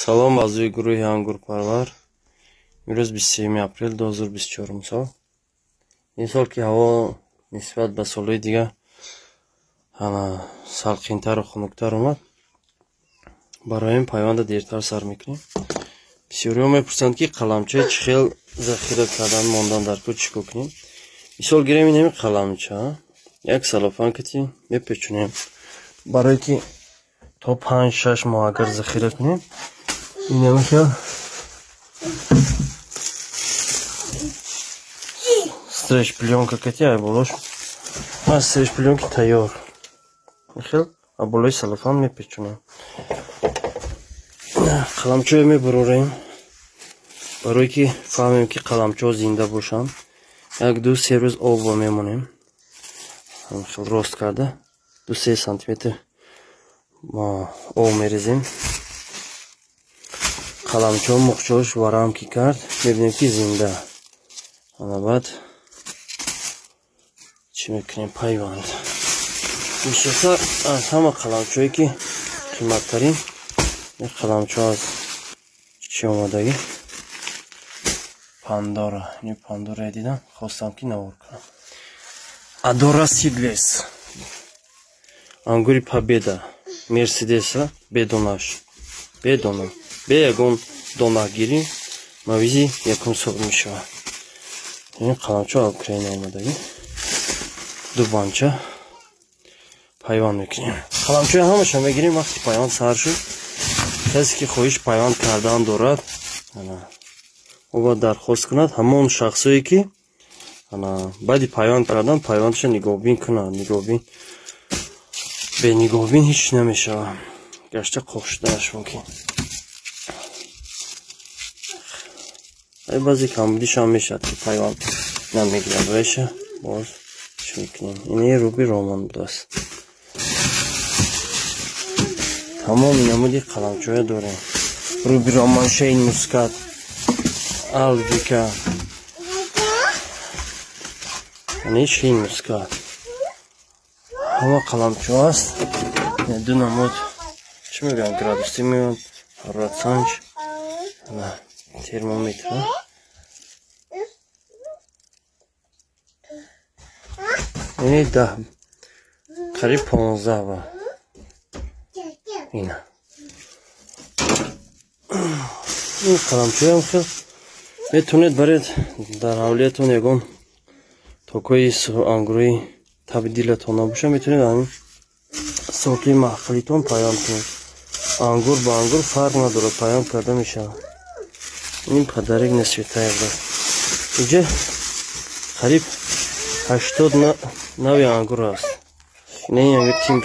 Салом азои гурӯҳи ангурпарвар. Имрӯз 23 апрел 2024 сол. Ин сол ки ҳаво нисбат ба солҳои дигар салқинтару хунуктар омад, барои ин пайванда дертар сар мекунем. Бисёриҳо мепурсанд ки қаламчаи чӣ хел захира кардан мондан дар кӯ чӣ кунем. Мисол гирем ин қаламча як салофанкати мепечунем, барое ки то 5-6 моҳ агар захира кунем, ин намешавад стреш пленка кати ай болош стреш пленки тайёр хел аболои салофан мепечунем. Қаламчоё мебарорем, барое ки фаҳмем ки қаламчоҳо зинда бошанд. 1-2-3 рӯз обо мемонем, хел рост карда 2-3 сантиметр об мерезем. Қаламчоҳо мухчош варам ки кард, мебинем ки зинда. Баъд чӣ мекунем? Пайванд. Бисёртар аз ҳама қаламчоҳое ки қиматтарин, як қаламчо аз чӣ омадагӣ? Пандора. Ин Пандора дидам, хостам ки навор кунам. Адора Сидлес. Ангури Победа. Мерседеса бедонаш. Бедона. Бе ягон дона гирим, мавизи якум сол мешавад. Ин қаламчо аз Украина омадагӣ. Дубанча. Пайванд мекунем. Қаламчои ҳамаша мегирем вақти пайванд сар шуд. Касе ки хоҳиш пайванд кардан дорад, ӯ бояд дархост кунад ҳамон шахсое ки баъди пайванд кардан пайвандша нигоҳбин кунад. Нигоҳбин бе нигоҳбин ҳеч намешавад. Гашта қоқ шудааш мумкин. Баъзе камбудишам мешавад ки пайванд намегирад. Вайша боз чӣ мекунем? Ин Руби Роман будааст. Тамоми намуди қаламчоҳо дорем. Руби Роман, Шейн Мускат, Албика. Шейн Мускат. Ҳама қаламчоҳо аст. Ду намуд чӣ мегӯям? Градуси меён, ҳарорат термометр. Ин 10 қариб 15 ва ин қаламчоям хел метавонед баред дар ҳавлиятон ягон токои ангурои табдилатон набоша, метавонед ҳамин соки маҳқалитон пайванд кунед. Ангур ба ангур фарқ надорад, пайванд карда мешавад. Ин падарик на светаев даст. Инҷа қариб 80 нави ангур аст. Ин як тим